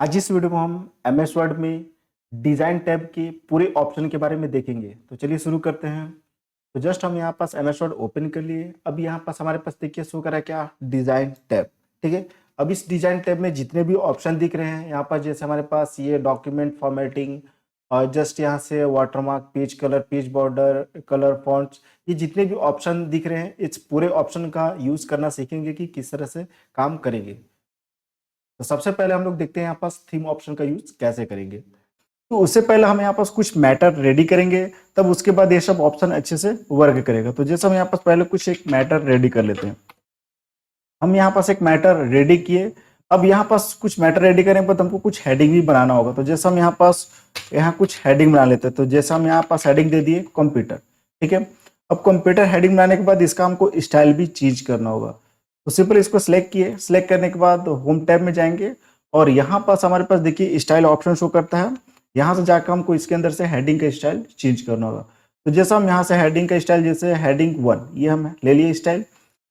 आज इस वीडियो में हम एमएस वर्ड में डिज़ाइन टैब के पूरे ऑप्शन के बारे में देखेंगे। तो चलिए शुरू करते हैं। तो जस्ट हम यहाँ पास एमएस वर्ड ओपन कर लिए। अब यहाँ पास हमारे पास देखिए शो करा क्या डिज़ाइन टैब। ठीक है, अब इस डिज़ाइन टैब में जितने भी ऑप्शन दिख रहे हैं यहाँ पर, जैसे हमारे पास ये डॉक्यूमेंट फॉर्मेटिंग और जस्ट यहाँ से watermark, page colour, page border, colour fonts, ये जितने भी ऑप्शन दिख रहे हैं इस पूरे ऑप्शन का यूज़ करना सीखेंगे कि किस तरह से काम करेंगे। तो सबसे पहले हम लोग देखते हैं यहाँ पास थीम ऑप्शन का यूज कैसे करेंगे। तो उससे पहले हम यहाँ पास कुछ मैटर रेडी करेंगे, तब उसके बाद ये सब ऑप्शन अच्छे से वर्क करेगा। तो जैसे हम यहाँ पास पहले कुछ एक मैटर रेडी कर लेते हैं। हम यहाँ पास एक मैटर रेडी किए। अब यहाँ पास कुछ मैटर रेडी करने के बाद हमको कुछ हेडिंग भी बनाना होगा। तो जैसे हम यहाँ कुछ हेडिंग बना लेते हैं। तो जैसे हम यहाँ पास हेडिंग दे दिए कंप्यूटर। ठीक है, अब कंप्यूटर हेडिंग बनाने के बाद इसका हमको स्टाइल भी चेंज करना होगा। तो सिंपल इसको सिलेक्ट किए। सिलेक्ट करने के बाद होम टैब में जाएंगे और यहाँ पास हमारे पास देखिए स्टाइल ऑप्शन शो करता है। यहाँ से जाकर हमको इसके अंदर से हेडिंग का स्टाइल चेंज करना होगा। तो जैसे हम यहाँ से हेडिंग का स्टाइल, जैसे हेडिंग 1 ये हम ले लिए स्टाइल।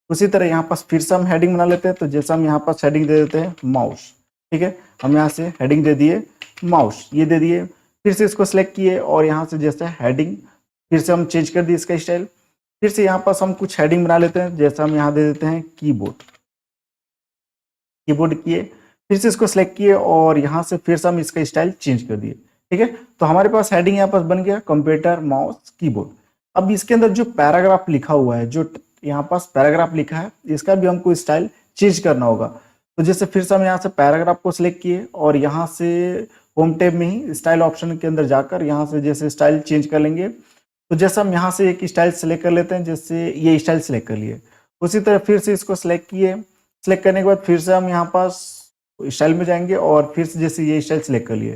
उसी तरह यहाँ पास फिर से हम हेडिंग बना लेते हैं। तो जैसे हम यहाँ पास हेडिंग दे देते हैं माउस। ठीक है, हम यहाँ से हेडिंग दे दिए माउस, ये दे दिए। फिर से इसको सिलेक्ट किए और यहाँ से जैसे हेडिंग फिर से हम चेंज कर दिए इसका स्टाइल। फिर से यहाँ पास हम कुछ हेडिंग बना लेते हैं। जैसे हम यहाँ दे देते हैं कीबोर्ड। कीबोर्ड किए, फिर से इसको सिलेक्ट किए और यहाँ से फिर से हम इसका स्टाइल चेंज कर दिए। ठीक है, तो हमारे पास हेडिंग यहाँ पास बन गया कंप्यूटर माउस कीबोर्ड। अब इसके अंदर जो पैराग्राफ लिखा हुआ है, जो यहाँ पास पैराग्राफ लिखा है, इसका भी हमको स्टाइल चेंज करना होगा। तो जैसे फिर से हम यहाँ से पैराग्राफ को सिलेक्ट किए और यहाँ से होम टैब में ही स्टाइल ऑप्शन के अंदर जाकर यहाँ से जैसे स्टाइल चेंज कर लेंगे। तो जैसे हम यहाँ से एक स्टाइल सेलेक्ट कर लेते हैं, जैसे ये स्टाइल सेलेक्ट कर लिए। उसी तरह फिर से इसको सिलेक्ट किए। सिलेक्ट करने के बाद फिर से हम यहाँ पास स्टाइल में जाएंगे और फिर से जैसे ये स्टाइल सेलेक्ट कर लिए।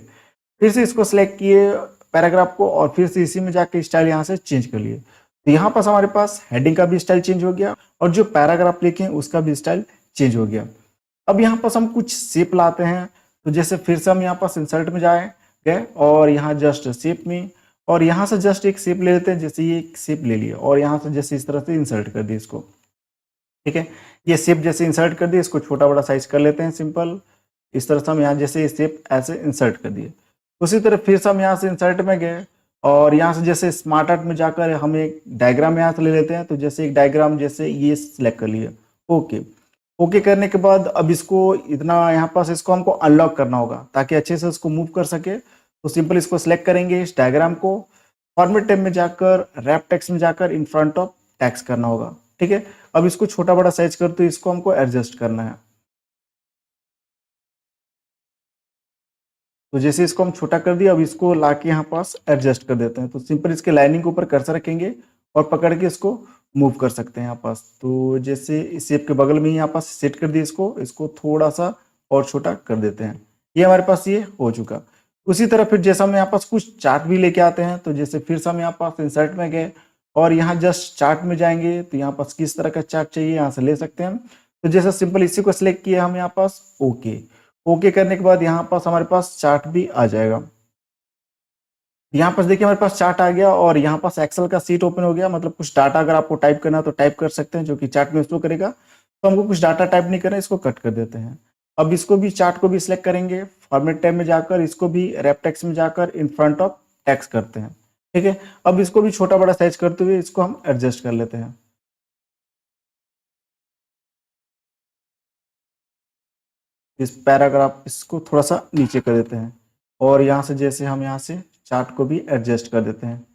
फिर से इसको सिलेक्ट किए पैराग्राफ को और फिर से इसी में जाके स्टाइल यहाँ से चेंज कर लिए। तो यहाँ पास हमारे पास हेडिंग का भी स्टाइल चेंज हो गया और जो पैराग्राफ लिखे हैं उसका भी स्टाइल चेंज हो गया। अब यहाँ पास हम कुछ शेप लाते हैं। तो जैसे फिर से हम यहाँ पास इंसर्ट में गए और यहाँ जस्ट शेप में, और यहाँ से जस्ट एक शेप ले लेते हैं। जैसे ये एक शेप ले लिया और यहाँ से जैसे इस तरह से इंसर्ट कर दिए इसको। ठीक है, ये शेप जैसे इंसर्ट कर दिए, इसको छोटा बड़ा साइज कर लेते हैं सिंपल। इस तरह से हम यहाँ जैसे ये शेप ऐसे इंसर्ट कर दिए। उसी तरह फिर से हम यहाँ से इंसर्ट में गए और यहाँ से जैसे स्मार्ट आर्ट में जाकर हम एक डायग्राम यहाँ से ले लेते हैं। तो जैसे एक डायग्राम जैसे ये सिलेक्ट कर लिया। ओके, ओके करने के बाद अब इसको इतना यहाँ पास इसको हमको अनलॉक करना होगा ताकि अच्छे से उसको मूव कर सके। तो सिंपल इसको सिलेक्ट करेंगे इस डायग्राम को, फॉर्मेट टैब में जाकर रैप टेक्स्ट में जाकर इन फ्रंट ऑफ टेक्स्ट करना होगा। ठीक है, अब इसको छोटा बड़ा साइज कर तो इसको हमको एडजस्ट करना है। तो जैसे इसको हम छोटा कर दिया, अब इसको लाके यहाँ पास एडजस्ट कर देते हैं। तो सिंपल इसके लाइनिंग के ऊपर कर्सर रखेंगे और पकड़ के इसको मूव कर सकते हैं यहाँ पास। तो जैसे इस शेप के बगल में ही यहाँ पास सेट कर दिए इसको, इसको थोड़ा सा और छोटा कर देते हैं। ये हमारे पास ये हो चुका। उसी तरह फिर जैसा हम यहाँ पास कुछ चार्ट भी लेके आते हैं। तो जैसे फिर से हम यहाँ पास इंसर्ट में गए और यहाँ जस्ट चार्ट में जाएंगे। तो यहाँ पास किस तरह का चार्ट चाहिए यहाँ से ले सकते हैं। तो जैसे सिंपल इसी को सिलेक्ट किया हम यहाँ पास, ओके। ओके करने के बाद यहाँ पास हमारे पास चार्ट भी आ जाएगा। यहाँ पास देखिए हमारे पास चार्ट आ गया और यहाँ पास एक्सेल का सीट ओपन हो गया। मतलब कुछ डाटा अगर आपको टाइप करना है तो टाइप कर सकते हैं, जो कि चार्ट में शो करेगा। तो हमको कुछ डाटा टाइप नहीं करना है, इसको कट कर देते हैं। अब इसको भी चार्ट को भी सिलेक्ट करेंगे, फॉर्मेट टैब में जाकर इसको भी रैप टेक्स्ट में जाकर इन फ्रंट ऑफ टेक्स्ट करते हैं। ठीक है, अब इसको भी छोटा बड़ा साइज करते हुए इसको हम एडजस्ट कर लेते हैं। इस पैराग्राफ इसको थोड़ा सा नीचे कर देते हैं और यहाँ से जैसे हम यहाँ से चार्ट को भी एडजस्ट कर देते हैं।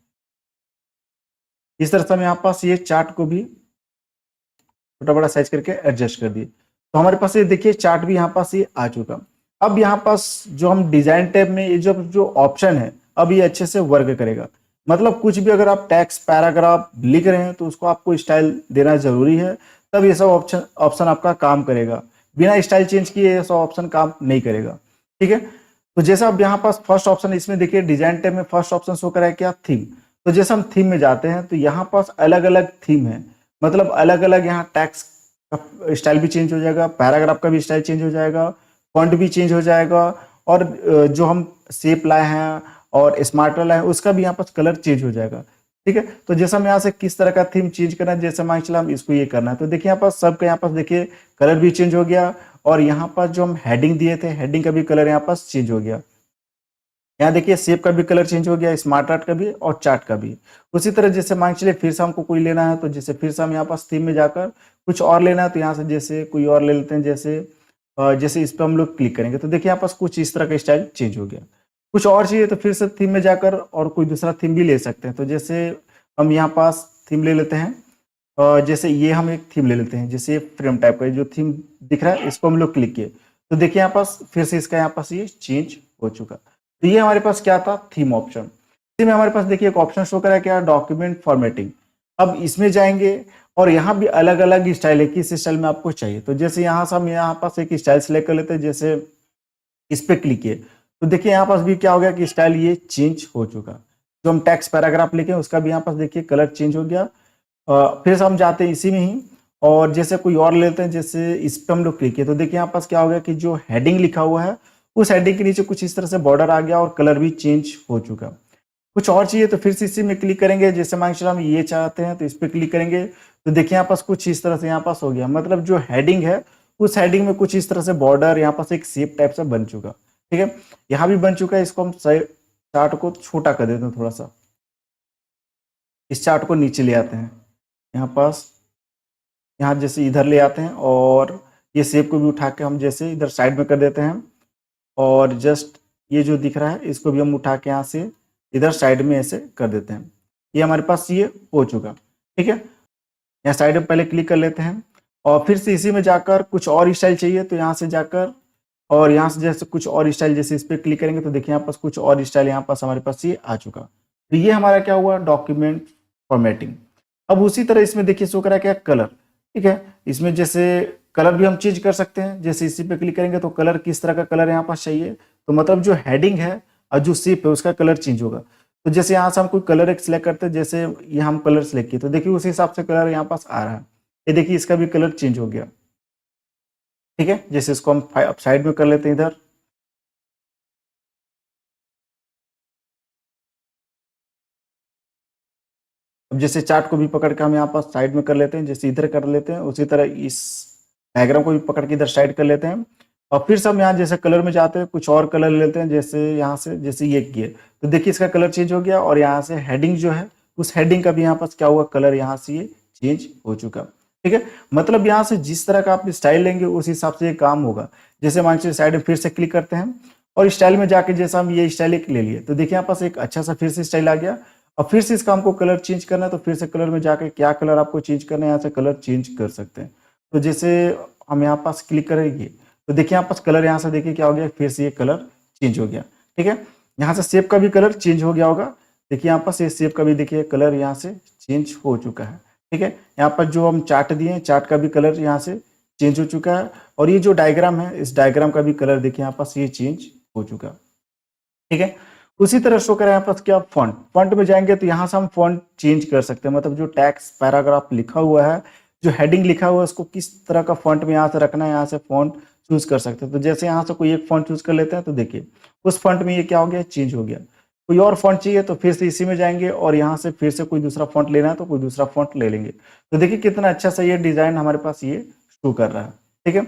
इस तरह से हम यहाँ पास ये चार्ट को भी छोटा बड़ा साइज करके एडजस्ट कर दिए। तो हमारे पास ये देखिए चार्ट भी यहाँ पास ये आ चुका। अब यहाँ पास जो हम डिजाइन टैब में ये जो जो ऑप्शन है, अब ये अच्छे से वर्क करेगा। मतलब कुछ भी अगर आप टेक्स्ट पैराग्राफ लिख रहे हैं तो उसको आपको स्टाइल देना जरूरी है, तब ये सब ऑप्शन ऑप्शन आपका काम करेगा। बिना स्टाइल चेंज किए ये सब ऑप्शन काम नहीं करेगा। ठीक है, तो जैसा अब यहाँ पास फर्स्ट ऑप्शन इसमें देखिए डिजाइन टैब में फर्स्ट ऑप्शन शो करा है क्या, थीम। तो जैसे हम थीम में जाते हैं तो यहाँ पास अलग अलग थीम है। मतलब अलग अलग यहाँ टैक्स का स्टाइल भी चेंज हो जाएगा, पैराग्राफ का भी स्टाइल चेंज हो जाएगा, फॉन्ट भी चेंज हो जाएगा, और जो हम शेप लाए हैं और स्मार्ट लाए हैं उसका भी यहाँ पास कलर चेंज हो जाएगा। ठीक है, तो जैसे हम यहाँ से किस तरह का थीम चेंज करना है, जैसे मान चला हम इसको ये करना है, तो देखिए यहाँ पास सबका यहाँ पास देखिए कलर भी चेंज हो गया और यहाँ पर जो हम हेडिंग दिए थे, हेडिंग का भी कलर यहाँ पर चेंज हो गया। यहाँ देखिए शेप का भी कलर चेंज हो गया, स्मार्ट आर्ट का भी और चार्ट का भी। उसी तरह जैसे मान चलिए फिर से हमको कोई लेना है, तो जैसे फिर से हम यहाँ पास थीम में जाकर कुछ और लेना है, तो यहाँ से जैसे कोई और ले लेते हैं। जैसे इस पर हम लोग क्लिक करेंगे तो देखिए यहाँ पास कुछ इस तरह का स्टाइल चेंज हो गया। कुछ और चाहिए तो फिर से थीम में जाकर और कोई दूसरा थीम भी ले सकते हैं। तो जैसे हम यहाँ पास थीम ले लेते हैं, जैसे ये हम एक थीम ले लेते हैं, जैसे फ्रेम टाइप का जो थीम दिख रहा है, इसको हम लोग क्लिक किए तो देखिए यहाँ पास फिर से इसका यहाँ पास ये चेंज हो चुका। तो ये हमारे पास क्या था, थीम ऑप्शन। इसी में हमारे पास देखिए एक ऑप्शन शो करा क्या, डॉक्यूमेंट फॉर्मेटिंग। अब इसमें जाएंगे और यहाँ भी अलग अलग स्टाइल है, किस स्टाइल में आपको चाहिए। तो जैसे यहाँ से हम यहाँ पास एक स्टाइल सेलेक्ट कर लेते हैं, जैसे इस पे क्लिक किए तो देखिए यहाँ पास भी क्या हो गया कि स्टाइल ये चेंज हो चुका। जो हम टेक्स्ट पैराग्राफ लिखे उसका भी यहाँ पास देखिए कलर चेंज हो गया। फिर से हम जाते हैं इसी में ही और जैसे कोई और लेते हैं, जैसे इस पे हम लोग क्लिक किए तो देखिए यहाँ पास क्या हो गया कि जो हेडिंग लिखा हुआ है उस हेडिंग के नीचे कुछ इस तरह से बॉर्डर आ गया और कलर भी चेंज हो चुका। कुछ और चाहिए तो फिर से इसी में क्लिक करेंगे, जैसे मान चलो हम ये चाहते हैं तो इस पे क्लिक करेंगे तो देखिए यहाँ पास कुछ इस तरह से यहाँ पास हो गया। मतलब जो हेडिंग है उस हेडिंग में कुछ इस तरह से बॉर्डर यहाँ पास एक शेप टाइप से बन चुका। ठीक है, यहाँ भी बन चुका है। इसको हम चार्ट को छोटा कर देते हैं थोड़ा सा, इस चार्ट को नीचे ले आते हैं यहाँ पास, यहाँ जैसे इधर ले आते हैं और ये शेप को भी उठा के हम जैसे इधर साइड में कर देते हैं और जस्ट ये जो दिख रहा है इसको भी हम उठा के यहाँ से इधर साइड में ऐसे कर देते हैं। ये हमारे पास ये हो चुका। ठीक है, यहाँ साइड में पहले क्लिक कर लेते हैं और फिर से इसी में जाकर कुछ और स्टाइल चाहिए तो यहाँ से जाकर और यहाँ से जैसे कुछ और स्टाइल, जैसे इस पर क्लिक करेंगे तो देखिए यहाँ पास कुछ और स्टाइल यहाँ पास हमारे पास ये आ चुका। तो ये हमारा क्या हुआ, डॉक्यूमेंट फॉर्मेटिंग। अब उसी तरह इसमें देखिए शो करा क्या, कलर। ठीक है, इसमें जैसे कलर भी हम चेंज कर सकते हैं। जैसे इसी पे क्लिक करेंगे तो कलर किस तरह का कलर यहाँ पास चाहिए, तो मतलब जो हेडिंग है और जो शेप है उसका कलर चेंज होगा। तो जैसे यहाँ से हम कोई कलर एक सिलेक्ट करते हैं, जैसे यहाँ हम कलर सिलेक्ट किए तो देखिए उसी हिसाब से कलर यहाँ पास आ रहा है। ये देखिए इसका भी कलर चेंज हो गया। ठीक है, जैसे इसको हम साइड में कर लेते हैं इधर। अब जैसे चार्ट को भी पकड़ के हम यहाँ पास साइड में कर लेते हैं, जैसे इधर कर लेते हैं उसी तरह इस डायग्राम को भी पकड़ के इधर साइड कर लेते हैं। और फिर से हम यहाँ जैसे कलर में जाते हैं, कुछ और कलर लेते हैं, जैसे यहाँ से जैसे ये किए तो देखिए इसका कलर चेंज हो गया और यहाँ से हेडिंग जो है उस हेडिंग का भी यहाँ पास क्या हुआ, कलर यहाँ से ये चेंज हो चुका। ठीक है, मतलब यहाँ से जिस तरह का आप स्टाइल लेंगे उस हिसाब से ये काम होगा। जैसे मान लीजिए साइड में फिर से क्लिक करते हैं और स्टाइल में जाके जैसा हम ये स्टाइल एक ले लिए तो देखिए यहाँ पास एक अच्छा सा फिर से स्टाइल आ गया। और फिर से इसका हमको कलर चेंज करना है तो फिर से कलर में जाके क्या कलर आपको चेंज करना है यहाँ से कलर चेंज कर सकते हैं। तो जैसे हम यहाँ पास क्लिक करेंगे तो देखिए यहाँ पास कलर यहाँ से देखिए क्या हो गया, फिर से ये कलर चेंज हो गया। ठीक है, यहाँ से शेप का भी कलर चेंज हो गया होगा। देखिए यहाँ पास ये शेप का भी देखिए कलर यहाँ से चेंज हो चुका है। ठीक है, यहाँ पर जो हम चार्ट दिए चार्ट का भी कलर यहाँ से चेंज हो चुका है और ये जो डायग्राम है इस डायग्राम का भी कलर देखिए यहाँ पास ये चेंज हो चुका। ठीक है, उसी तरह शो करें यहाँ पास क्या, फॉन्ट। फॉन्ट में जाएंगे तो यहाँ से हम फॉन्ट चेंज कर सकते हैं। मतलब जो टेक्स्ट पैराग्राफ लिखा हुआ है, जो हेडिंग लिखा हुआ है उसको किस तरह का फॉन्ट में यहाँ से रखना है, यहाँ से फॉन्ट चूज कर सकते हैं। तो जैसे यहाँ से कोई एक फॉन्ट चूज कर लेते हैं तो देखिए उस फॉन्ट में ये क्या हो गया, चेंज हो गया। कोई और फॉन्ट चाहिए तो फिर से इसी में जाएंगे और यहाँ से फिर से कोई दूसरा फॉन्ट लेना है तो कोई दूसरा फॉन्ट ले लेंगे। तो देखिए कितना अच्छा सा ये डिजाइन हमारे पास ये शो कर रहा है। ठीक है,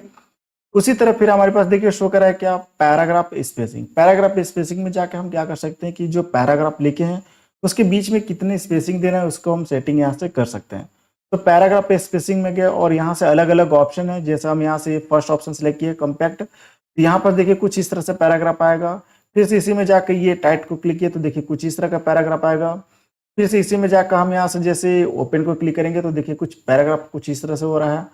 उसी तरह फिर हमारे पास देखिए शो करा है क्या, पैराग्राफ स्पेसिंग। पैराग्राफ स्पेसिंग में जाके हम क्या कर सकते हैं कि जो पैराग्राफ लिखे हैं उसके बीच में कितने स्पेसिंग देना है उसको हम सेटिंग यहाँ से कर सकते हैं। तो पैराग्राफ स्पेसिंग में गए और यहाँ से अलग अलग ऑप्शन है। जैसे हम यहाँ से फर्स्ट ऑप्शन सेलेक्ट किए कम्पैक्ट, तो यहाँ पर देखिए कुछ इस तरह से पैराग्राफ आएगा। फिर से इसी में जाकर ये टाइट को क्लिक किए तो देखिए कुछ इस तरह का पैराग्राफ आएगा। फिर से इसी में जाकर हम यहाँ से जैसे ओपन को क्लिक करेंगे तो देखिए कुछ पैराग्राफ कुछ इस तरह से हो रहा है।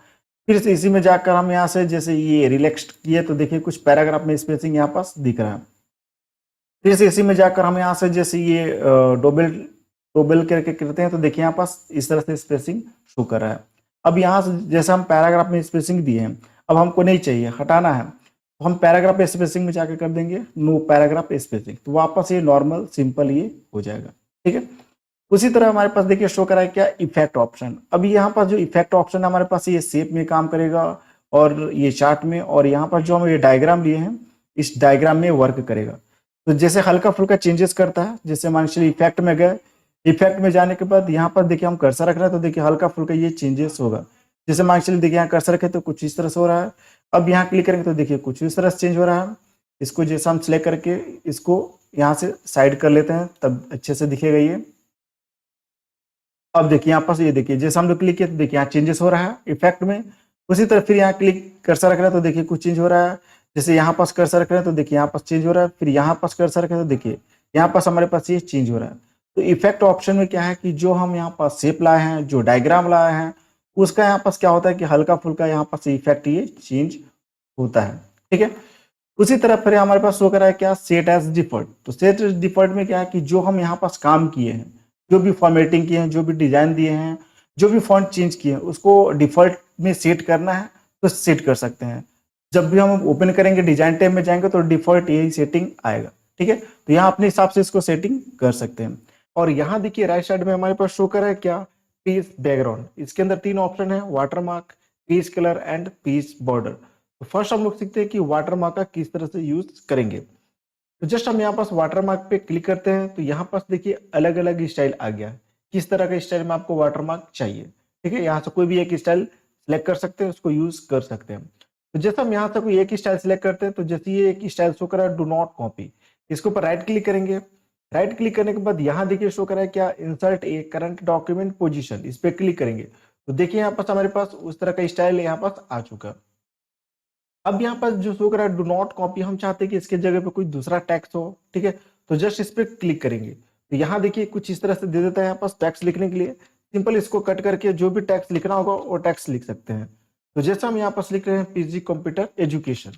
फिर से इसी में जाकर हम यहाँ से जैसे ये रिलैक्स किए तो देखिए कुछ पैराग्राफ में स्पेसिंग यहाँ पास दिख रहा है। फिर से इसी में जाकर हम यहाँ से जैसे ये डोबल करके करते हैं तो देखिए यहाँ पास इस तरह से स्पेसिंग शो कर रहा है। अब यहाँ से जैसे हम पैराग्राफ में स्पेसिंग दिए हैं, अब हमको नहीं चाहिए, हटाना है, तो हम पैराग्राफ स्पेसिंग में जाकर कर देंगे नो पैराग्राफ स्पेसिंग, तो वापस ये नॉर्मल सिंपल ये हो जाएगा। ठीक है, उसी तरह हमारे पास देखिए शो करा है क्या, इफेक्ट ऑप्शन। अभी यहाँ पास जो इफेक्ट ऑप्शन है हमारे पास ये शेप में काम करेगा और ये चार्ट में, और यहाँ पर जो हम ये डायग्राम लिए हैं इस डायग्राम में वर्क करेगा। तो जैसे हल्का फुल्का चेंजेस करता है, जैसे मान लीजिए इफेक्ट में गए, इफेक्ट में जाने के बाद यहाँ पर देखिए हम कर्सर रख रहे हैं तो देखिए हल्का फुल्का ये चेंजेस होगा। जैसे मान के चलिए देखिए यहाँ कर्सर रखे तो कुछ इस तरह से हो रहा है। अब यहाँ क्लिक करेंगे तो देखिए कुछ इस तरह से चेंज हो रहा है। इसको जैसे हम सिलेक्ट करके इसको यहाँ से साइड कर लेते हैं तब अच्छे से दिखेगा ये। अब देखिए यहाँ पास ये देखिए जैसे हम लोग क्लिक किया तो देखिए यहाँ चेंजेस हो रहा है इफेक्ट में। उसी तरह फिर यहाँ क्लिक कर्सर रख रहे हैं तो देखिए कुछ चेंज हो रहा है। जैसे यहाँ पास कर्सर रख रहे हैं तो देखिए यहाँ पास चेंज हो रहा है। फिर यहाँ पास कर्सर रख रहे हैं तो देखिए यहाँ पास हमारे पास ये चेंज हो रहा है। तो इफेक्ट ऑप्शन में क्या है कि जो हम यहाँ पास शेप लाए हैं, जो डायग्राम लाए हैं, उसका यहाँ पास क्या होता है कि हल्का फुल्का यहाँ पास इफेक्ट ये चेंज होता है। ठीक है, उसी तरह फिर हमारे पास शो करा है क्या, सेट एज डिफॉल्ट। तो सेट एज डिफॉल्ट में क्या है कि जो हम यहाँ पास काम किए हैं, जो भी फॉर्मेटिंग किए हैं, जो भी डिजाइन दिए हैं, जो भी फॉन्ट चेंज किए हैं, उसको डिफॉल्ट में सेट करना है तो सेट कर सकते हैं। जब भी हम ओपन करेंगे डिजाइन टैब में जाएंगे तो डिफॉल्ट यही सेटिंग आएगा। ठीक है, तो यहाँ अपने हिसाब से इसको सेटिंग कर सकते हैं। और यहाँ देखिए राइट साइड में हमारे पास शो करा है क्या, पेज बैकग्राउंड। इसके अंदर 3 ऑप्शन है, watermark, page colour and page border. तो फर्स्ट हम लोग सीखते हैं कि वाटरमार्क का किस तरह से यूज करेंगे। तो जस्ट हम यहाँ पास वाटरमार्क पे क्लिक करते हैं तो यहाँ पास देखिए अलग अलग स्टाइल आ गया है, किस तरह का स्टाइल में आपको वाटरमार्क चाहिए। ठीक है, यहाँ से कोई भी एक स्टाइल सिलेक्ट कर सकते हैं, उसको यूज कर सकते हैं। तो जैसे हम यहाँ से कोई एक स्टाइल सिलेक्ट करते हैं तो जैसे ये एक स्टाइल शो करा है डू नॉट कॉपी, इसके ऊपर राइट क्लिक करेंगे। राइट क्लिक करने के बाद यहाँ देखिए शो करा है क्या, इंसर्ट ए करंट डॉक्यूमेंट पोजीशन, इस पे क्लिक करेंगे तो देखिए यहाँ पास हमारे पास उस तरह का स्टाइल यहाँ पास आ चुका। अब यहाँ पर जो शो कर रहा है डू नॉट कॉपी, हम चाहते हैं कि इसके जगह पे कोई दूसरा टैक्स हो। ठीक है, तो जस्ट इस पे क्लिक करेंगे तो यहाँ देखिए कुछ इस तरह से दे देता है यहाँ पास टैक्स लिखने के लिए। सिंपल इसको कट करके जो भी टैक्स लिखना होगा वो टैक्स लिख सकते हैं। तो जैसे हम यहाँ पास लिख रहे हैं पीजी कंप्यूटर एजुकेशन,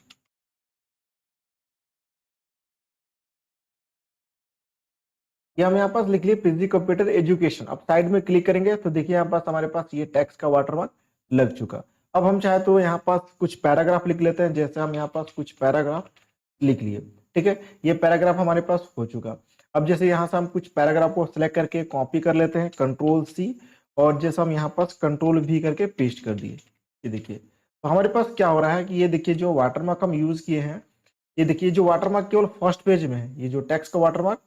ये हम यहाँ पास लिख लिए पीजी कंप्यूटर एजुकेशन। अब साइड में क्लिक करेंगे तो देखिए यहाँ पास हमारे पास ये टैक्स का वाटरमार्क लग चुका। अब हम चाहे तो यहाँ पास कुछ पैराग्राफ लिख लेते हैं, जैसे हम यहाँ पास कुछ पैराग्राफ लिख लिए। ठीक है, ये पैराग्राफ हमारे पास हो चुका। अब जैसे यहाँ से हम कुछ पैराग्राफ को सिलेक्ट करके कॉपी कर लेते हैं, कंट्रोल सी, और जैसे हम यहाँ पास कंट्रोल वी करके पेस्ट कर दिए। ये देखिए तो हमारे पास क्या हो रहा है कि ये देखिए जो वाटरमार्क हम यूज किए हैं, ये देखिए जो वाटरमार्क केवल फर्स्ट पेज में है, ये जो टेक्स्ट का वाटरमार्क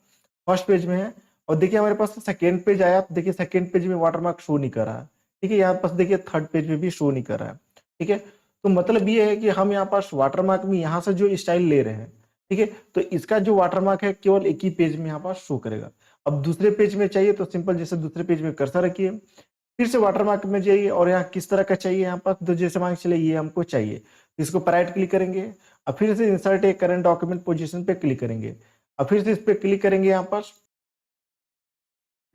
फर्स्ट पेज में है। और देखिए हमारे पास सेकेंड पेज आया तो देखिए सेकेंड पेज में वाटरमार्क शो नहीं कर रहा है। ठीक है, यहाँ पास देखिए थर्ड पेज में भी शो नहीं कर रहा है। ठीक है, तो मतलब ये है कि हम यहाँ पास वाटरमार्क में यहाँ से जो स्टाइल ले रहे हैं, ठीक है, तो इसका जो वाटरमार्क है केवल एक ही पेज में यहाँ पास शो करेगा। अब दूसरे पेज में चाहिए तो सिंपल जैसे दूसरे पेज में कर्सर रखिए, फिर से वाटरमार्क में जाइए और यहाँ किस तरह का चाहिए यहाँ पास, तो जैसे मान के चलिए ये हमको चाहिए, इसको पर राइट क्लिक करेंगे। अब फिर से इंसर्ट ए करंट डॉक्यूमेंट पोजीशन पे क्लिक करेंगे। अब फिर से इस पे क्लिक करेंगे, यहाँ पर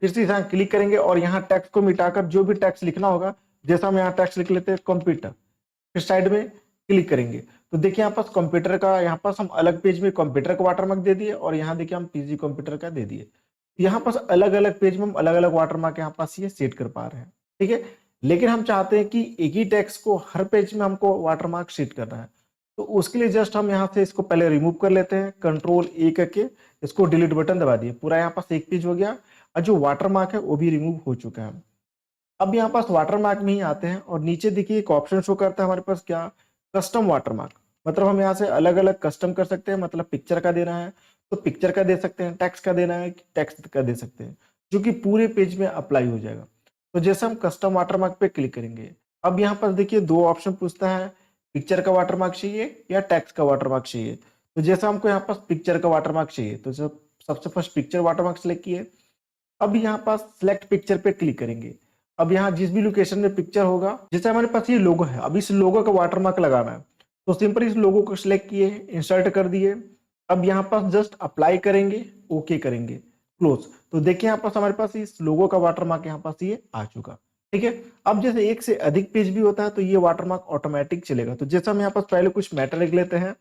फिर से यहाँ क्लिक करेंगे और यहाँ टैक्स को मिटाकर जो भी टैक्स लिखना होगा, जैसा हम यहाँ टैक्स लिख लेते हैं कंप्यूटर, फिर साइड में क्लिक करेंगे तो देखिए यहाँ पास कंप्यूटर का, यहाँ पास हम अलग पेज में कंप्यूटर का वाटरमार्क दे दिए और यहाँ देखिए हम पीजी कंप्यूटर का दे दिए। यहाँ पास अलग अलग पेज में हम अलग अलग वाटरमार्क यहाँ पास ये सेट कर पा रहे हैं। ठीक है, लेकिन हम चाहते हैं कि एक ही टेक्स्ट को हर पेज में हमको वाटरमार्क सेट करना है। तो उसके लिए जस्ट हम यहाँ से इसको पहले रिमूव कर लेते हैं, कंट्रोल ए करके इसको डिलीट बटन दबा दिए, पूरा यहाँ पास एक पेज हो गया और जो वाटरमार्क है वो भी रिमूव हो चुका है। अब यहाँ पास वाटरमार्क में ही आते हैं और नीचे देखिए एक ऑप्शन शो करता है हमारे पास क्या, कस्टम वाटरमार्क। मतलब हम यहाँ से अलग अलग कस्टम कर सकते हैं, मतलब पिक्चर का देना है तो पिक्चर का दे सकते हैं, टेक्स्ट का देना है टेक्स्ट का दे सकते हैं, जो कि पूरे पेज में अप्लाई हो जाएगा। तो जैसे हम कस्टम वाटरमार्क पे क्लिक करेंगे, अब यहाँ पर देखिए 2 ऑप्शन पूछता है, पिक्चर का वाटरमार्क चाहिए या टेक्स्ट का वाटरमार्क चाहिए। तो जैसे हमको यहाँ पास पिक्चर का वाटरमार्क चाहिए तो सबसे फर्स्ट पिक्चर वाटरमार्क सेलेक्ट किए। अब यहाँ पास सिलेक्ट पिक्चर पे क्लिक करेंगे। अब यहाँ जिस भी लोकेशन में पिक्चर होगा, जैसे हमारे पास ये लोगो है, अब इस लोगो का वाटरमार्क लगाना है तो सिंपल इस लोगो को सिलेक्ट किए, इंसर्ट कर दिए। अब यहाँ पास जस्ट अप्लाई करेंगे, ओके करेंगे, क्लोज। तो देखिए यहाँ पास हमारे पास इस लोगो का वाटरमार्क यहाँ पास ये आ चुका। ठीक है, अब जैसे एक से अधिक पेज भी होता है तो ये वाटरमार्क ऑटोमेटिक चलेगा। तो जैसे हम यहाँ पास पहले कुछ मैटर लिख लेते हैं,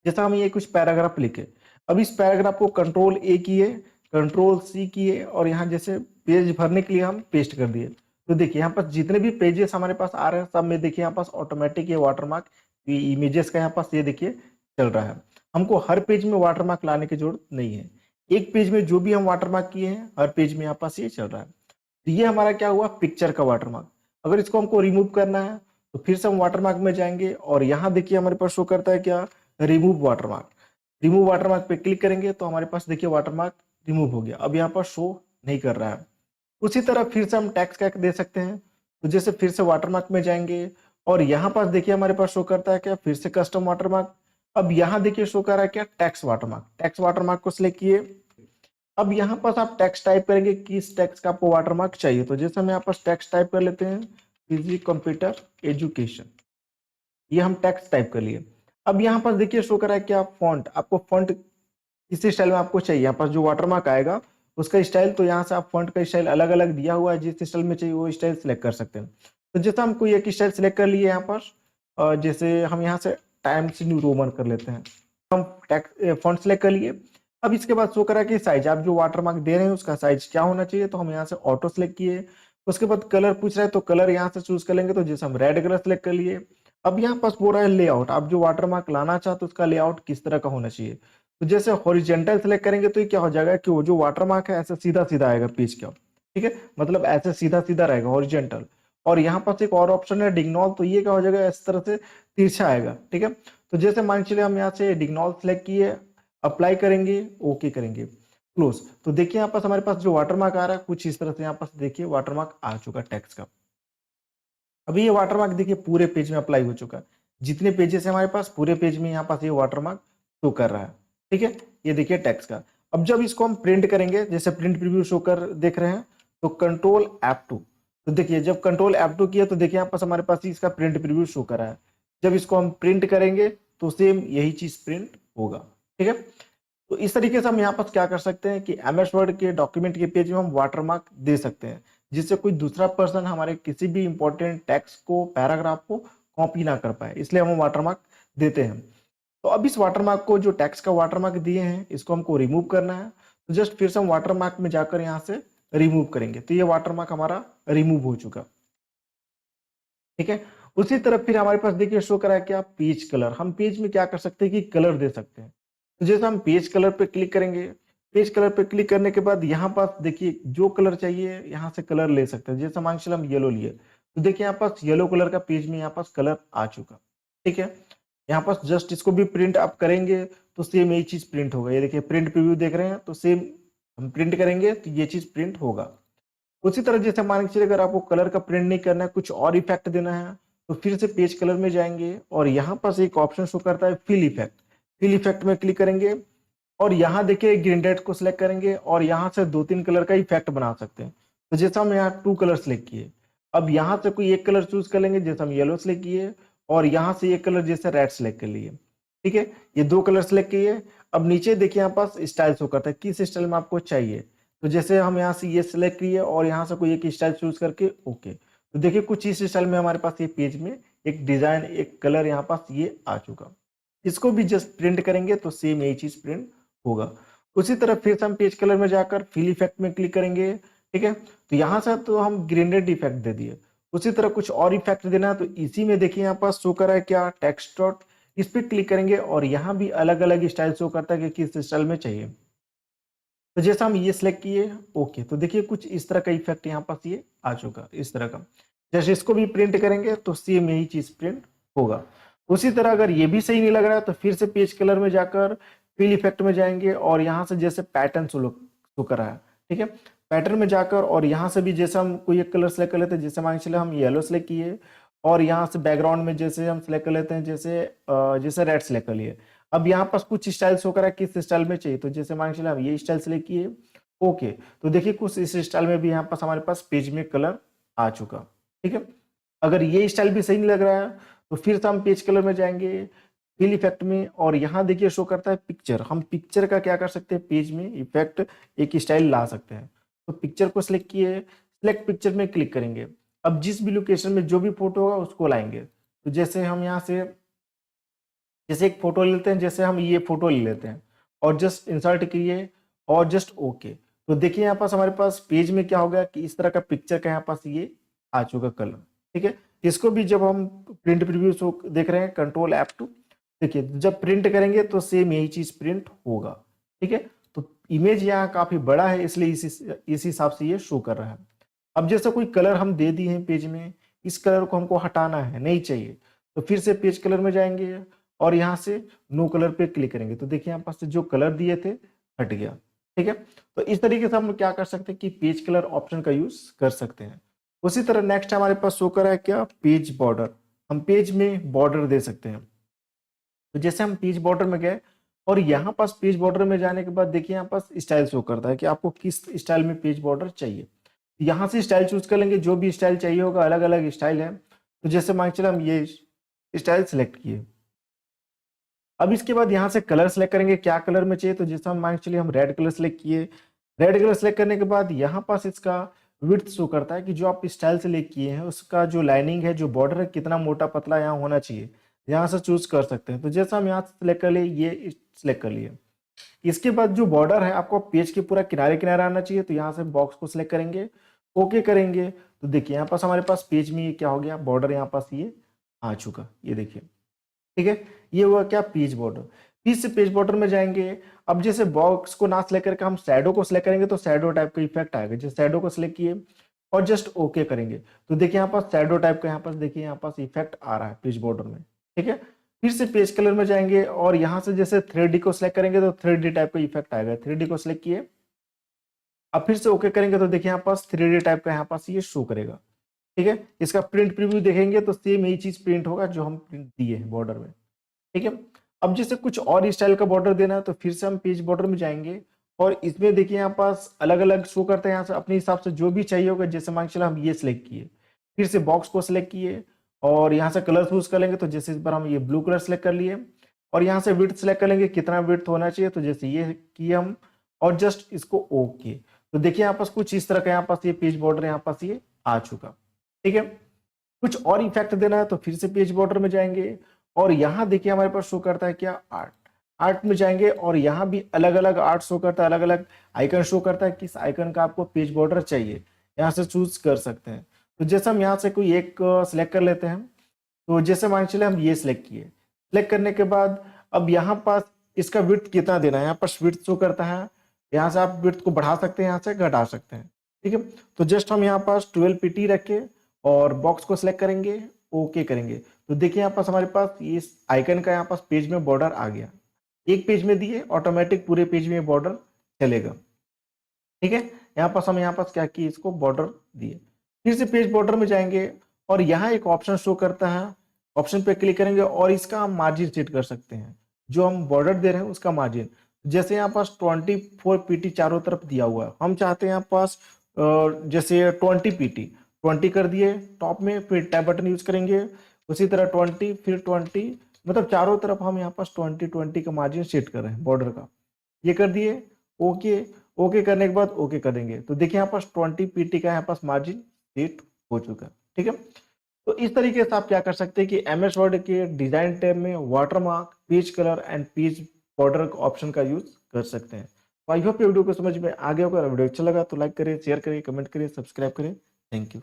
जैसा हम ये कुछ पैराग्राफ लिखे, अब इस पैराग्राफ को कंट्रोल ए किए, कंट्रोल सी किए और यहाँ जैसे पेज भरने के लिए हम पेस्ट कर दिए। तो देखिए यहाँ पास जितने भी पेजेस हमारे पास आ रहे हैं सब में देखिए यहाँ पास ऑटोमेटिक ये वाटरमार्क, ये इमेजेस का यहाँ पास ये देखिए चल रहा है। हमको हर पेज में वाटरमार्क लाने की जरूरत नहीं है, एक पेज में जो भी हम वाटरमार्क किए हैं हर पेज में यहाँ पास ये चल रहा है। तो ये हमारा क्या हुआ, पिक्चर का वाटरमार्क। अगर इसको हमको रिमूव करना है तो फिर से हम वाटरमार्क में जाएंगे और यहाँ देखिए हमारे पास शो करता है क्या, रिमूव वाटरमार्क। रिमूव वाटरमार्क पे क्लिक करेंगे तो हमारे पास देखिए वाटरमार्क रिमूव हो गया, अब यहाँ पर शो नहीं कर रहा है। उसी तरह फिर से हम टैक्स का दे सकते हैं। तो जैसे फिर से वाटरमार्क में जाएंगे और यहाँ पास देखिए हमारे पास शो करता है क्या, फिर से कस्टम वाटरमार्क। अब यहाँ देखिए शो कर रहा है क्या, टैक्स वाटरमार्क। टैक्स वाटरमार्क को सिलेक्ट किए। अब यहाँ पास आप टैक्स टाइप करेंगे, किस टैक्स का आपको वाटरमार्क चाहिए। तो जैसे हम यहाँ पास टैक्स टाइप कर लेते हैं, फिजिक्स कंप्यूटर एजुकेशन, ये हम टैक्स टाइप कर लिए। अब यहाँ पास देखिए शो कर रहा है क्या, फॉन्ट। आपको फॉन्ट किस स्टाइल में आपको चाहिए, यहाँ पास जो वाटरमार्क आएगा उसका स्टाइल, तो यहाँ से आप फॉन्ट का स्टाइल अलग अलग दिया हुआ है, जिस स्टाइल में चाहिए वो स्टाइल सेलेक्ट कर सकते हैं। तो जैसे हम कोई एक स्टाइल सेलेक्ट कर लिए यहाँ पर, जैसे हम यहाँ से टाइम्स न्यू रोमन कर लेते हैं, हम फॉन्ट सेलेक्ट कर लिए। अब इसके बाद शो करा कि साइज, आप जो वाटरमार्क दे रहे हैं उसका साइज क्या होना चाहिए, तो हम यहाँ से ऑटो सेलेक्ट किए। उसके बाद कलर पूछ रहा है तो कलर यहाँ से चूज कर लेंगे, तो जैसे हम रेड कलर सेलेक्ट कर लिए। अब यहाँ पास बोल रहा है लेआउट, आप जो वाटरमार्क लाना चाहते हो उसका लेआउट किस तरह का होना चाहिए। तो जैसे हॉरिजेंटल सेलेक्ट करेंगे तो ये क्या हो जाएगा कि वो जो वाटरमार्क है ऐसे सीधा सीधा आएगा पेज का, ठीक है, मतलब ऐसे सीधा सीधा रहेगा हॉरिजेंटल। और यहाँ पास एक और ऑप्शन है डिगनॉल, तो ये क्या हो जाएगा इस तरह से तिरछा आएगा, ठीक है। तो जैसे मान चलिए हम यहाँ से डिगनॉल सेलेक्ट किए, अप्लाई करेंगे, ओके करेंगे, क्लोज। तो देखिए यहाँ पास हमारे पास जो वाटरमार्क आ रहा है कुछ इस तरह से यहाँ पास देखिए वाटरमार्क आ चुका टेक्स्ट का। अभी ये वाटरमार्क देखिए पूरे पेज में अप्लाई हो चुका है, जितने पेजेस है हमारे पास पूरे पेज में यहाँ पास ये वाटरमार्क शो कर रहा है, ठीक है। ये देखिए टेक्स्ट का। अब जब इसको हम प्रिंट करेंगे, जैसे प्रिंट प्रीव्यू शो कर देख रहे हैं, तो कंट्रोल F2, तो देखिए जब कंट्रोल F2 किया तो देखिए यहाँ पास हमारे पास इसका प्रिंट प्रीव्यू शो कर रहा है। जब इसको हम प्रिंट करेंगे तो सेम यही चीज प्रिंट होगा, ठीक है। तो इस तरीके से हम यहाँ पर क्या कर सकते हैं कि MS वर्ड के डॉक्यूमेंट के पेज में हम वाटरमार्क दे सकते हैं, जिससे कोई दूसरा पर्सन हमारे किसी भी इंपॉर्टेंट टेक्स्ट को, पैराग्राफ को कॉपी ना कर पाए, इसलिए हम वाटरमार्क देते हैं। तो अब इस वाटरमार्क को, जो टेक्स्ट का वाटरमार्क दिए हैं, इसको हमको रिमूव करना है। तो जस्ट फिर से हम वाटरमार्क में जाकर यहाँ से रिमूव करेंगे, तो ये वाटरमार्क हमारा रिमूव हो चुका, ठीक है। उसी तरह फिर हमारे पास देखिए शो करा है क्या, पेज कलर। हम पेज में क्या कर सकते हैं कि कलर दे सकते हैं। तो जैसे हम पेज कलर पे क्लिक करेंगे, पेज कलर पे क्लिक करने के बाद यहाँ पास देखिए जो कलर चाहिए यहाँ से कलर ले सकते हैं। जैसे मान चलो हम येलो लिए, तो देखिए यहाँ पास येलो कलर का पेज में यहाँ पास कलर आ चुका, ठीक है। यहाँ पास जस्ट इसको भी प्रिंट आप करेंगे तो सेम यही चीज प्रिंट होगा। ये देखिए प्रिंट प्रीव्यू देख रहे हैं, तो सेम हम प्रिंट करेंगे तो ये चीज प्रिंट होगा। उसी तरह जैसे मान के चलिए अगर आपको कलर का प्रिंट नहीं करना है, कुछ और इफेक्ट देना है, तो फिर से पेज कलर में जाएंगे और यहाँ पास एक ऑप्शन शो करता है फिल इफेक्ट। फिल इफेक्ट में क्लिक करेंगे और यहाँ देखिए ग्रीन रेड को सिलेक्ट करेंगे और यहाँ से 2-3 कलर का इफेक्ट बना सकते हैं। तो जैसे हम यहाँ 2 कलर सिलेक्ट किए, अब यहाँ से कोई एक कलर चूज कर लेंगे, जैसे हम येलो सिलेक्ट किए और यहाँ से एक कलर जैसे रेड सिलेक्ट कर लिए, ठीक है। ये 2 कलर सिलेक्ट किए। अब नीचे देखिए यहाँ पास स्टाइल शो करता है किस स्टाइल में आपको चाहिए। तो जैसे हम यहाँ से ये सिलेक्ट किए और यहाँ से कोई एक स्टाइल चूज करके ओके, तो देखिए कुछ इस स्टाइल में हमारे पास ये पेज में एक डिजाइन, एक कलर यहाँ पास ये आ चुका। इसको भी जस्ट प्रिंट करेंगे तो सेम यही चीज प्रिंट होगा। उसी तरह फिर से हम पेज कलर में जाकर फिल इफेक्ट में क्लिक करेंगे, ठीक है। तो यहाँ से तो हम ग्रेडेड इफेक्ट दे दिए। उसी तरह कुछ और इफेक्ट देना है तो इसी में देखिए यहाँ पास शो करा है क्या, टेक्स्ट डॉट, इस पर क्लिक करेंगे और यहाँ भी अलग अलग स्टाइल शो करता है कि किस स्टाइल में चाहिए। तो जैसा हम ये सिलेक्ट किए ओके, तो देखिए कुछ इस तरह का इफेक्ट यहाँ पास ये आ चुका इस तरह का। जैसे इसको भी प्रिंट करेंगे तो सेम यही चीज प्रिंट होगा। उसी तरह अगर ये भी सही नहीं लग रहा है तो फिर से पेज कलर में जाकर फिल इफेक्ट में जाएंगे और यहाँ से जैसे पैटर्न शो कर रहा है, ठीक है, पैटर्न में जाकर और यहाँ से भी जैसे हम कोई एक कलर सेलेक्ट कर लेते हैं, जैसे मान के चले हम येलो सेलेक्ट किए और यहाँ से बैकग्राउंड में जैसे हम सेलेक्ट कर लेते हैं, जैसे रेड सेलेक्ट कर लिए। अब यहाँ पास कुछ स्टाइल शो करा है किस स्टाइल में चाहिए, तो जैसे मान के चले हम ये स्टाइल सेलेक्ट किए ओके, तो देखिए कुछ इस स्टाइल में भी यहाँ पास हमारे पास पेज में कलर आ चुका, ठीक है। अगर ये स्टाइल भी सही नहीं लग रहा है तो फिर से हम पेज कलर में जाएंगे फिल इफेक्ट में और यहाँ देखिए शो करता है पिक्चर। हम पिक्चर का क्या कर सकते हैं, पेज में इफेक्ट एक स्टाइल ला सकते हैं। तो पिक्चर को सिलेक्ट किए, सिलेक्ट पिक्चर में क्लिक करेंगे। अब जिस भी लोकेशन में जो भी फोटो होगा उसको लाएंगे। तो जैसे हम यहाँ से जैसे एक फोटो ले लेते हैं, जैसे हम ये फोटो ले लेते हैं और जस्ट इंसर्ट किए और जस्ट ओके, तो देखिए यहाँ पास हमारे पास पेज में क्या होगा कि इस तरह का पिक्चर का यहाँ पास ये आ चुका कलर, ठीक है। इसको भी जब हम प्रिंट प्रीव्यू शो देख रहे हैं कंट्रोल F2, देखिए जब प्रिंट करेंगे तो सेम यही चीज प्रिंट होगा, ठीक है। तो इमेज यहाँ काफी बड़ा है इसलिए इस हिसाब से ये शो कर रहा है। अब जैसे कोई कलर हम दे दिए हैं पेज में, इस कलर को हमको हटाना है, नहीं चाहिए, तो फिर से पेज कलर में जाएंगे और यहाँ से नो कलर पे क्लिक करेंगे। तो देखिए यहाँ पास से जो कलर दिए थे हट गया, ठीक है। तो इस तरीके से हम क्या कर सकते हैं कि पेज कलर ऑप्शन का यूज कर सकते हैं। उसी तरह नेक्स्ट हमारे पास शो कर रहा है क्या, पेज बॉर्डर। हम पेज में बॉर्डर दे सकते हैं। तो जैसे हम पेज बॉर्डर में गए और यहाँ पास पेज बॉर्डर में जाने के बाद देखिए यहाँ पास स्टाइल शो करता है कि आपको किस स्टाइल में पेज बॉर्डर चाहिए। यहाँ से स्टाइल चूज कर लेंगे, जो भी स्टाइल चाहिए होगा, अलग अलग स्टाइल है। तो जैसे मान के चले हम ये स्टाइल सेलेक्ट किए। अब इसके बाद यहाँ से कलर सेलेक्ट करेंगे, क्या कलर में चाहिए। तो जैसे हम मान के चलिए हम रेड कलर सेलेक्ट किए। रेड कलर सेलेक्ट करने के बाद यहाँ पास इसका विड्थ शो करता है कि जो आप स्टाइल सेलेक्ट किए हैं उसका जो लाइनिंग है, जो बॉर्डर है, कितना मोटा पतला यहाँ होना चाहिए। यहाँ से चूज कर सकते हैं। तो जैसा हम यहाँ से सिलेक्ट कर लिए, ये सिलेक्ट कर लिए। इसके बाद जो बॉर्डर है आपको पेज के पूरा किनारे किनारे आना चाहिए। तो यहाँ से बॉक्स को सिलेक्ट करेंगे, ओके करेंगे। तो देखिए यहाँ पास हमारे पास पेज में ये क्या हो गया, बॉर्डर यहाँ पास ये आ चुका, ये देखिए, ठीक है। ये हुआ क्या, पेज बॉर्डर। फिर से पेज बॉर्डर में जाएंगे। अब जैसे बॉक्स को ना सिलेक्ट करके हम शैडो को सिलेक्ट करेंगे तो शैडो टाइप का इफेक्ट आएगा। जैसे शैडो को सिलेक्ट किए और जस्ट ओके करेंगे तो देखिए यहाँ पास शैडो टाइप का यहाँ पास देखिए यहाँ पास इफेक्ट आ रहा है पेज बॉर्डर में, ठीक है। फिर से पेज कलर में जाएंगे और यहाँ से जैसे 3D को सिलेक्ट करेंगे तो 3D टाइप का इफेक्ट आएगा। 3D को सिलेक्ट किए, अब फिर से ओके करेंगे तो देखिए यहाँ पास 3D टाइप का यहाँ पास ये शो करेगा, ठीक है। इसका प्रिंट प्रीव्यू देखेंगे तो सेम यही चीज प्रिंट होगा जो हम प्रिंट दिए हैं बॉर्डर में, ठीक है। अब जैसे कुछ और स्टाइल का बॉर्डर देना है तो फिर से हम पेज बॉर्डर में जाएंगे और इसमें देखिए यहाँ पास अलग अलग शो करते हैं। यहाँ से अपने हिसाब से जो भी चाहिए होगा, जैसे मान के चलो हम ये सिलेक्ट किए, फिर से बॉक्स को सिलेक्ट किए और यहाँ से कलर चूज कर लेंगे। तो जैसे इस बार हम ये ब्लू कलर सेलेक्ट कर लिए और यहाँ से विड्थ सेलेक्ट कर लेंगे, कितना विड्थ होना चाहिए। तो जैसे ये किए हम और जस्ट इसको ओके। तो देखिए यहाँ पास कुछ इस तरह का यहाँ पास ये पेज बॉर्डर यहाँ पास ये आ चुका, ठीक है। कुछ और इफेक्ट देना है तो फिर से पेज बॉर्डर में जाएंगे और यहाँ देखिए हमारे पास शो करता है क्या, आर्ट। आर्ट में जाएंगे और यहाँ भी अलग अलग आर्ट शो करता है, अलग अलग आइकन शो करता है। किस आइकन का आपको पेज बॉर्डर चाहिए यहाँ से चूज कर सकते हैं। तो जैसे हम यहाँ से कोई एक सिलेक्ट कर लेते हैं। तो जैसे मान चले हम ये सिलेक्ट किए, सिलेक्ट करने के बाद अब यहाँ पास इसका विड्थ कितना देना है, यहाँ पास विड्थ शो करता है। यहाँ से आप विड्थ को बढ़ा सकते हैं, यहाँ से घटा सकते हैं, ठीक है। तो जस्ट हम यहाँ पास 12 pt रखे और बॉक्स को सिलेक्ट करेंगे, ओके करेंगे। तो देखिए यहाँ पास हमारे पास ये आइकन का यहाँ पास पेज में बॉर्डर आ गया। एक पेज में दिए, ऑटोमेटिक पूरे पेज में बॉर्डर चलेगा, ठीक है। यहाँ पास हम यहाँ पास क्या किए, इसको बॉर्डर दिए। फिर से पेज बॉर्डर में जाएंगे और यहाँ एक ऑप्शन शो करता है, ऑप्शन पे क्लिक करेंगे और इसका हम मार्जिन सेट कर सकते हैं, जो हम बॉर्डर दे रहे हैं उसका मार्जिन। जैसे यहाँ पास 24 pt चारों तरफ दिया हुआ है, हम चाहते हैं यहाँ पास जैसे 20 pt, 20 कर दिए टॉप में, फिर टैब बटन यूज करेंगे। उसी तरह 20 फिर 20, मतलब चारों तरफ हम यहाँ पास 20 का मार्जिन सेट कर रहे हैं बॉर्डर का। ये कर दिए, ओके। ओके करने के बाद ओके करेंगे तो देखिए यहाँ पास 20 pt का यहाँ पास मार्जिन सेट हो चुका है, ठीक है। तो इस तरीके से आप क्या कर सकते हैं कि एमएस वर्ड के डिजाइन टैब में watermark, page colour and page border option का यूज कर सकते हैं। तो आई होप ये वीडियो को समझ में आ गया होगा। वीडियो अच्छा लगा तो लाइक करें, शेयर करें, कमेंट करें, सब्सक्राइब करें। Thank you.